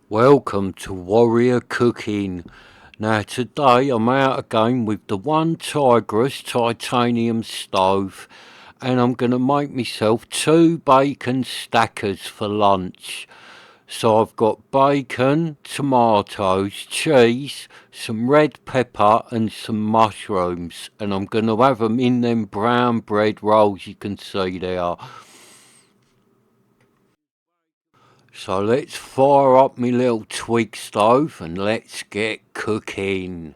Welcome to Warrior Cooking. Now today I'm out again with the onetigris titanium stove, and I'm going to make myself 2 bacon stackers for lunch. So I've got bacon, tomatoes, cheese, some red pepper and some mushrooms, and I'm going to have them in them brown bread rolls you can see there. So let's fire up my little Twig stove and let's get cooking.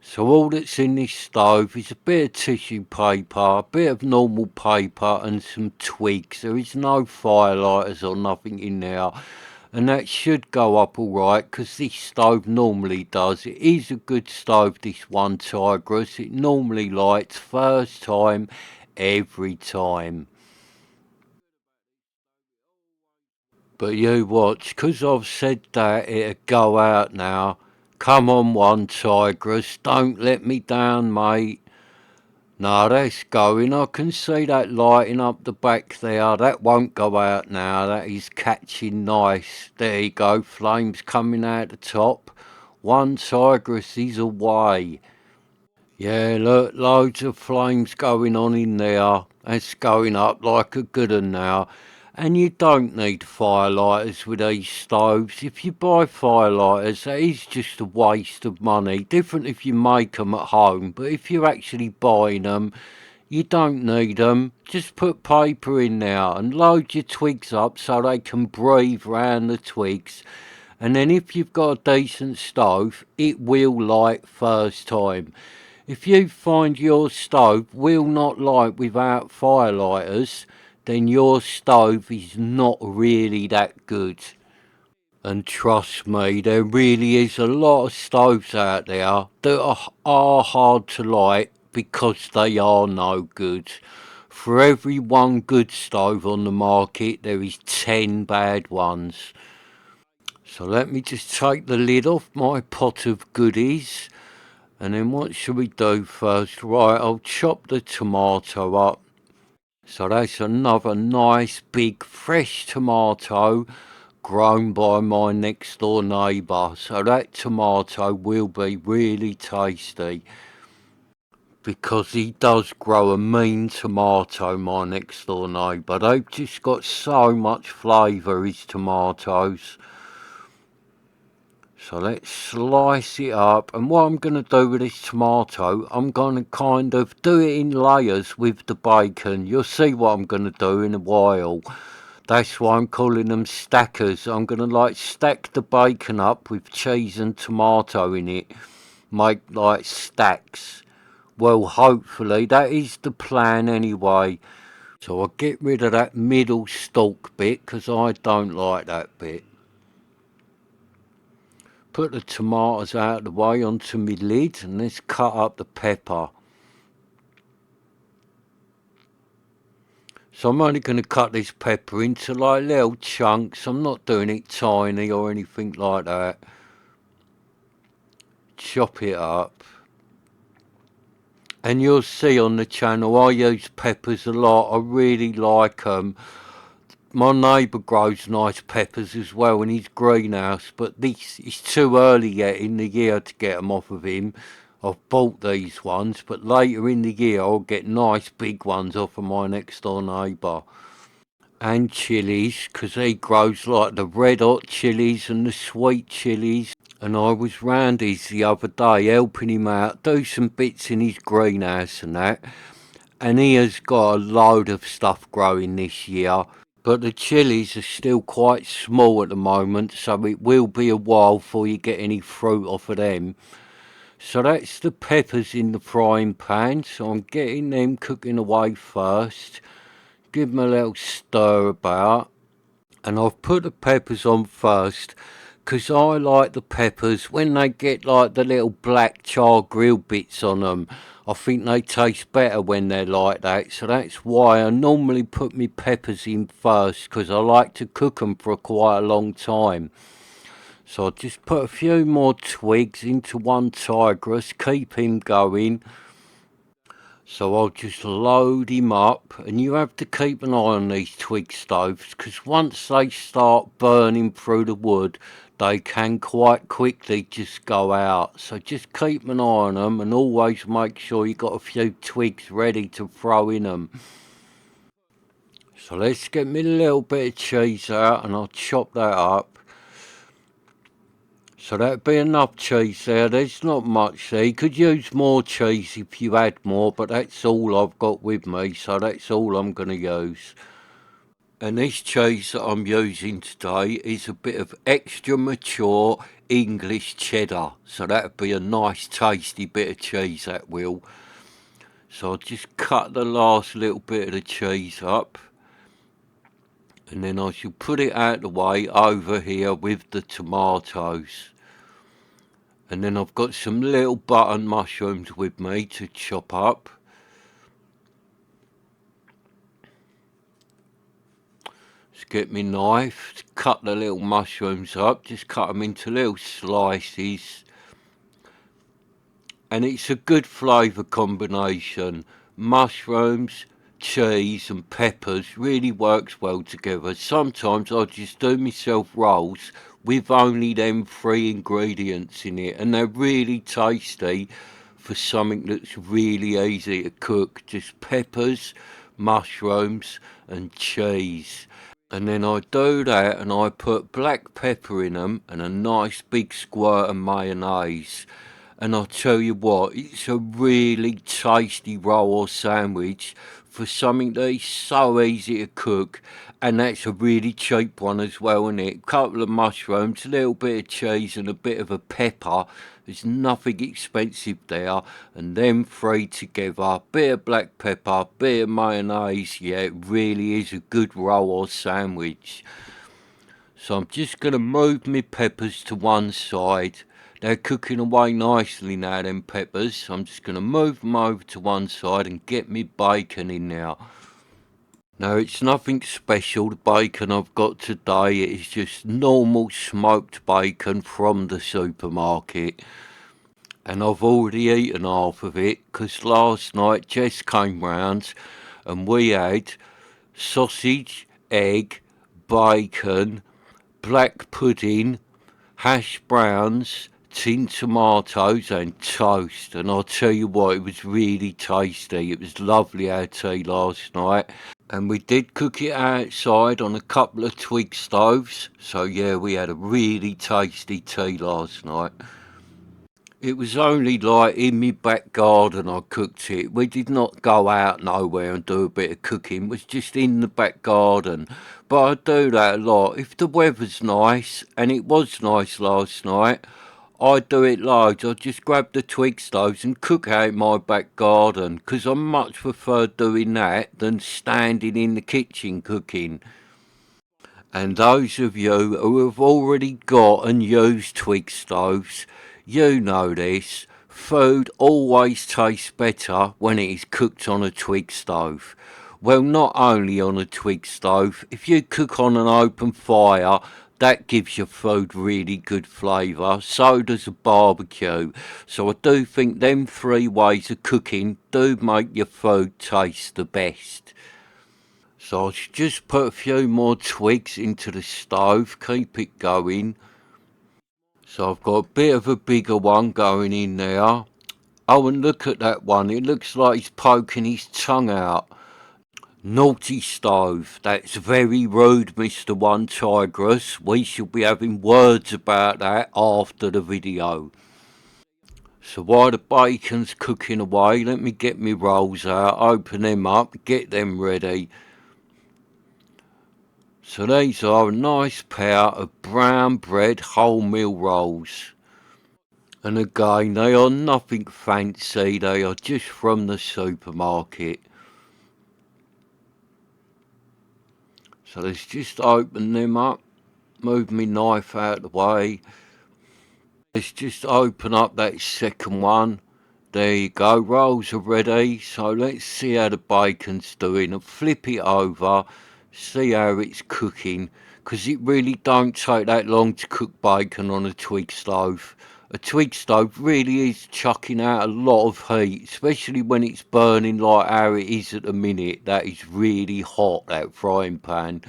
So all that's in this stove is a bit of tissue paper, a bit of normal paper and some twigs. There is no firelighters or nothing in there. And that should go up alright because this stove normally does. It is a good stove, this onetigris. It normally lights first time, every time. But you watch, 'cause I've said that it'll go out now. Come on, onetigris, don't let me down, mate. No, that's going. I can see that lighting up the back there. That won't go out now. That is catching nice. There you go, flames coming out the top. Onetigris is away. Yeah, look, loads of flames going on in there. That's going up like a good one now. And you don't need firelighters with these stoves. If you buy firelighters, that is just a waste of money. Different if you make them at home, but if you're actually buying them, you don't need them. Just put paper in there and load your twigs up so they can breathe round the twigs. And then if you've got a decent stove, it will light first time. If you find your stove will not light without firelighters, then your stove is not really that good. And trust me, there really is a lot of stoves out there that are hard to light because they are no good. For every one good stove on the market, there is 10 bad ones. So let me just take the lid off my pot of goodies. And then what should we do first? Right, I'll chop the tomato up. So that's another nice big fresh tomato grown by my next door neighbour. So that tomato will be really tasty because he does grow a mean tomato, my next door neighbour. They've just got so much flavour, his tomatoes. So let's slice it up, and what I'm going to do with this tomato, I'm going to kind of do it in layers with the bacon. You'll see what I'm going to do in a while. That's why I'm calling them stackers. I'm going to like stack the bacon up with cheese and tomato in it. Make like stacks. Well, hopefully that is the plan anyway. So I'll get rid of that middle stalk bit because I don't like that bit. Put the tomatoes out of the way onto my lid and let's cut up the pepper. So I'm only going to cut this pepper into like little chunks. I'm not doing it tiny or anything like that. Chop it up. And you'll see on the channel I use peppers a lot. I really like them. My neighbour grows nice peppers as well in his greenhouse, but this is too early yet in the year to get them off of him. I've bought these ones, but later in the year I'll get nice big ones off of my next door neighbour. And chilies, because he grows like the red hot chilies and the sweet chilies. And I was round his the other day helping him out, do some bits in his greenhouse and that. And he has got a load of stuff growing this year. But the chilies are still quite small at the moment, so it will be a while before you get any fruit off of them. So that's the peppers in the frying pan, so I'm getting them cooking away first. Give them a little stir about. And I've put the peppers on first because I like the peppers when they get like the little black char grill bits on them. I think they taste better when they're like that, so that's why I normally put my peppers in first because I like to cook them for quite a long time. So I'll just put a few more twigs into onetigris, keep him going. So I'll just load him up, and you have to keep an eye on these twig stoves, because once they start burning through the wood, they can quite quickly just go out. So just keep an eye on them, and always make sure you got a few twigs ready to throw in them. So let's get me a little bit of cheese out, and I'll chop that up. So that'd be enough cheese there. There's not much there. You could use more cheese if you had more, but that's all I've got with me, so that's all I'm going to use. And this cheese that I'm using today is a bit of extra mature English cheddar. So that'd be a nice tasty bit of cheese, that will. So I'll just cut the last little bit of the cheese up. And then I shall put it out of the way over here with the tomatoes. And then I've got some little button mushrooms with me to chop up. Let's get my knife to cut the little mushrooms up. Just cut them into little slices. And it's a good flavour combination. Mushrooms, cheese and peppers really works well together. Sometimes I just do myself rolls with only them 3 ingredients in it, and they're really tasty for something that's really easy to cook. Just peppers, mushrooms and cheese. And then I do that, and I put black pepper in them and a nice big squirt of mayonnaise. And I'll tell you what, it's a really tasty roll or sandwich for something that is so easy to cook. And that's a really cheap one as well, isn't it? A couple of mushrooms, a little bit of cheese and a bit of a pepper. There's nothing expensive there. And them 3 together, bit of black pepper, bit of mayonnaise. Yeah, it really is a good roll or sandwich. So I'm just going to move my peppers to one side. They're cooking away nicely now, them peppers. So I'm just going to move them over to one side and get me bacon in now. Now, it's nothing special, the bacon I've got today. It is just normal smoked bacon from the supermarket. And I've already eaten half of it, because last night Jess came round and we had sausage, egg, bacon, black pudding, hash browns, tin tomatoes and toast. And I'll tell you what, it was really tasty. It was lovely, our tea last night. And we did cook it outside on a couple of twig stoves. So yeah, we had a really tasty tea last night. It was only like in my back garden I cooked it. We did not go out nowhere and do a bit of cooking. It was just in the back garden. But I do that a lot. If the weather's nice, and it was nice last night, I do it loads. I just grab the twig stoves and cook out in my back garden, because I much prefer doing that than standing in the kitchen cooking. And those of you who have already got and used twig stoves, you know this. Food always tastes better when it is cooked on a twig stove. Well, not only on a twig stove, if you cook on an open fire, that gives your food really good flavour. So does a barbecue. So I do think them 3 ways of cooking do make your food taste the best. So I should just put a few more twigs into the stove, keep it going. So I've got a bit of a bigger one going in there. Oh, and look at that one. It looks like he's poking his tongue out. Naughty stove. That's very rude, Mr. Onetigris. We shall be having words about that after the video. So while the bacon's cooking away, let me get my rolls out, open them up, get them ready. So these are a nice pair of brown bread wholemeal rolls. And again, they are nothing fancy, they are just from the supermarket. So let's just open them up, move my knife out of the way. Let's just open up that second one. There you go, rolls are ready. So let's see how the bacon's doing and flip it over, see how it's cooking, because it really don't take that long to cook bacon on a twig stove. A twig stove really is chucking out a lot of heat, especially when it's burning like how it is at the minute. That is really hot, that frying pan.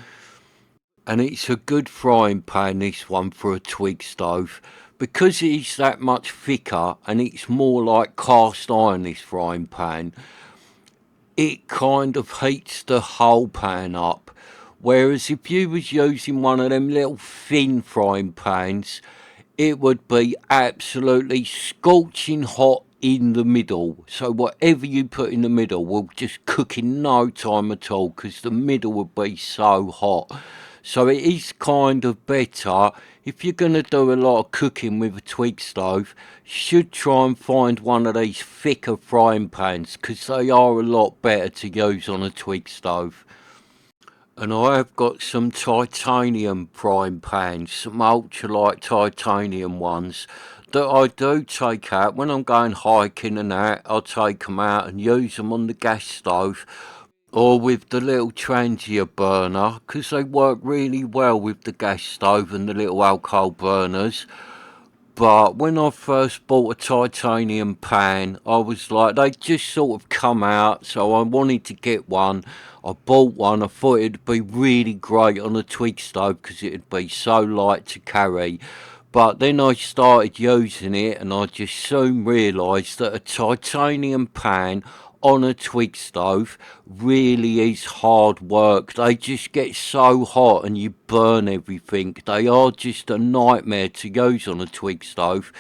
And it's a good frying pan, this one, for a twig stove. Because it's that much thicker and it's more like cast iron, this frying pan, it kind of heats the whole pan up. Whereas if you was using one of them little thin frying pans, it would be absolutely scorching hot in the middle. So whatever you put in the middle will just cook in no time at all, because the middle would be so hot. So it is kind of better if you're going to do a lot of cooking with a twig stove. Should try and find one of these thicker frying pans, because they are a lot better to use on a twig stove. And I have got some titanium frying pans, some ultralight titanium ones that I do take out when I'm going hiking and that. I'll take them out and use them on the gas stove or with the little transier burner, because they work really well with the gas stove and the little alcohol burners. But when I first bought a titanium pan, I was like, they just sort of come out, so I wanted to get one. I bought one. I thought it'd be really great on a twig stove because it'd be so light to carry. But then I started using it and I just soon realised that a titanium pan on a twig stove really is hard work. They just get so hot and you burn everything. They are just a nightmare to use on a twig stove.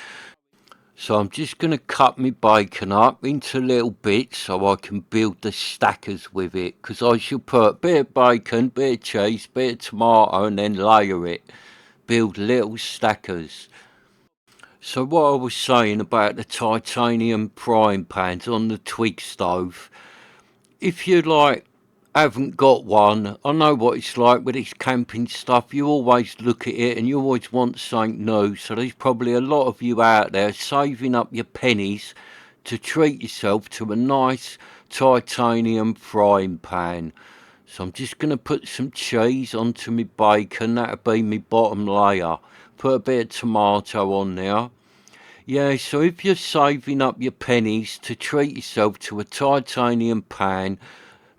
So I'm just going to cut my bacon up into little bits so I can build the stackers with it. Because I shall put a bit of bacon, bit of cheese, bit of tomato and then layer it. Build little stackers. So what I was saying about the titanium frying pans on the twig stove, if you like haven't got one, I know what it's like with this camping stuff. You always look at it and you always want something new. So there's probably a lot of you out there saving up your pennies to treat yourself to a nice titanium frying pan. So I'm just going to put some cheese onto my bacon. That'll be my bottom layer. Put a bit of tomato on there. Yeah, so if you're saving up your pennies to treat yourself to a titanium pan,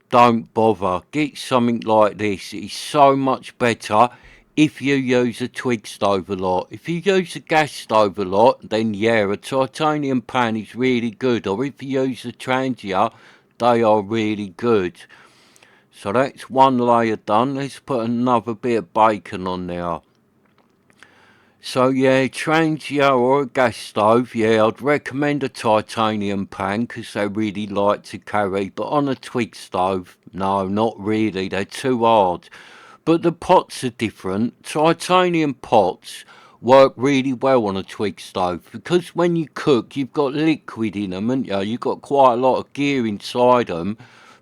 don't bother. Get something like this. It's so much better if you use a twig stove a lot. If you use a gas stove a lot, then yeah, a titanium pan is really good. Or if you use a transier, they are really good. So that's one layer done. Let's put another bit of bacon on there. So yeah, transier or a gas stove, yeah, I'd recommend a titanium pan because they're really light to carry. But on a twig stove, no, not really. They're too hard. But the pots are different. Titanium pots work really well on a twig stove because when you cook, you've got liquid in them, haven't you? You've got quite a lot of gear inside them,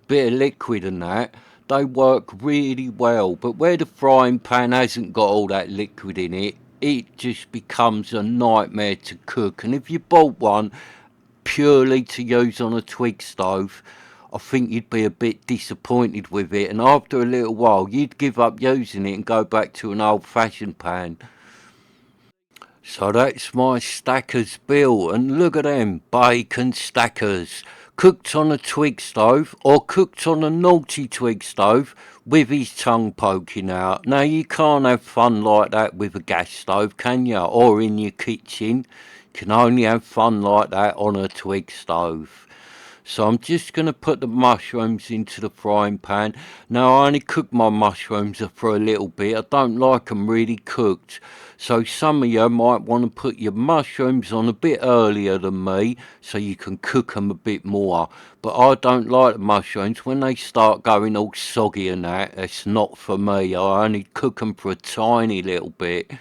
bit of liquid and that. They work really well. But where the frying pan hasn't got all that liquid in it, it just becomes a nightmare to cook. And if you bought one purely to use on a twig stove, I think you'd be a bit disappointed with it, and after a little while you'd give up using it and go back to an old-fashioned pan. So that's my stackers built, and look at them bacon stackers, cooked on a twig stove or cooked on a naughty twig stove with his tongue poking out. Now you can't have fun like that with a gas stove, can you? Or in your kitchen. You can only have fun like that on a twig stove. So I'm just going to put the mushrooms into the frying pan. Now I only cook my mushrooms for a little bit. I don't like them really cooked. So some of you might want to put your mushrooms on a bit earlier than me so you can cook them a bit more. But I don't like the mushrooms. When they start going all soggy and that, it's not for me. I only cook them for a tiny little bit.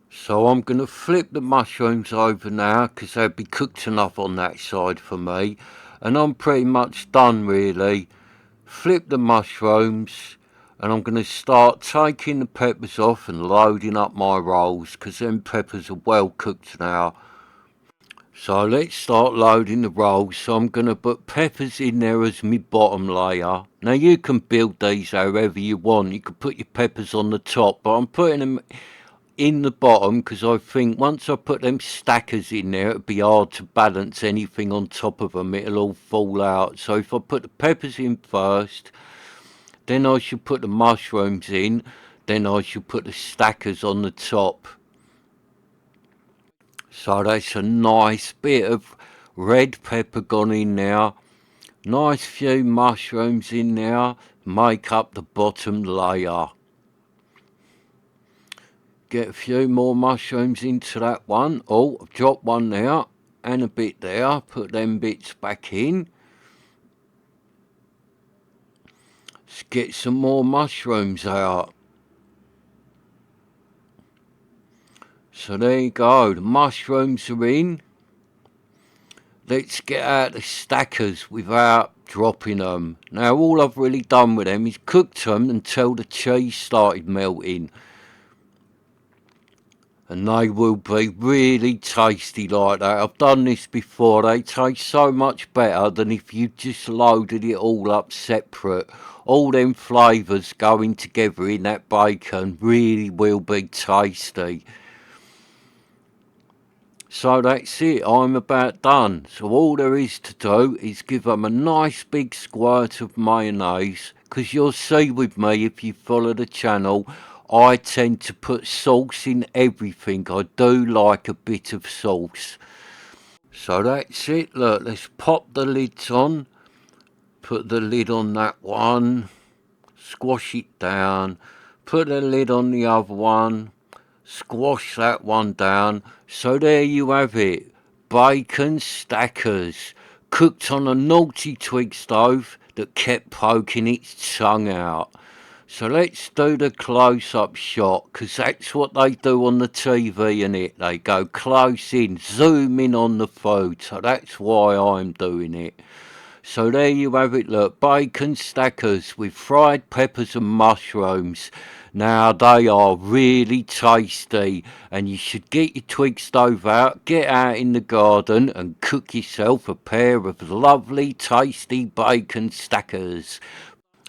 So I'm going to flip the mushrooms over now because they'll be cooked enough on that side for me. And I'm pretty much done really. Flip the mushrooms and I'm going to start taking the peppers off and loading up my rolls because them peppers are well cooked now. So let's start loading the rolls. So I'm going to put peppers in there as my bottom layer. Now you can build these however you want. You can put your peppers on the top, but I'm putting them in the bottom because I think once I put them stackers in there, it'd be hard to balance anything on top of them. It'll all fall out. So if I put the peppers in first, then I should put the mushrooms in, then I should put the stackers on the top. So that's a nice bit of red pepper gone in now. Nice few mushrooms in there. Make up the bottom layer. Get a few more mushrooms into that one. Oh, I've dropped one there and a bit there. Put them bits back in. Let's get some more mushrooms out. So there you go. The mushrooms are in. Let's get out the stackers without dropping them. Now all I've really done with them is cooked them until the cheese started melting. And they will be really tasty like that. I've done this before. They taste so much better than if you just loaded it all up separate. All them flavours going together in that bacon really will be tasty. So that's it, I'm about done. So all there is to do is give them a nice big squirt of mayonnaise, because you'll see with me if you follow the channel, I tend to put sauce in everything. I do like a bit of sauce. So that's it, look, let's pop the lids on, put the lid on that one, squash it down, put the lid on the other one, squash that one down. So there you have it, bacon stackers, cooked on a naughty Twig stove that kept poking its tongue out. So let's do the close-up shot, because that's what they do on the TV, innit? They go close in, zoom in on the food, so that's why I'm doing it. So there you have it, look, bacon stackers with fried peppers and mushrooms. Now they are really tasty, and you should get your Twig stove out, get out in the garden and cook yourself a pair of lovely tasty bacon stackers.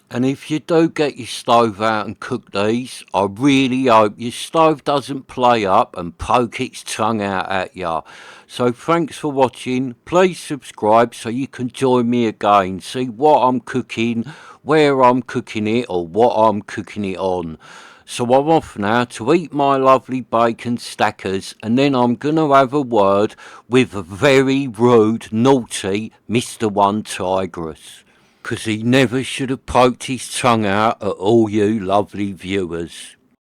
And if you do get your stove out and cook these, I really hope your stove doesn't play up and poke its tongue out at you. So thanks for watching. Please subscribe so you can join me again. See what I'm cooking, where I'm cooking it, or what I'm cooking it on. So I'm off now to eat my lovely bacon stackers, and then I'm going to have a word with a very rude, naughty Mr. Onetigris, because he never should have poked his tongue out at all you lovely viewers.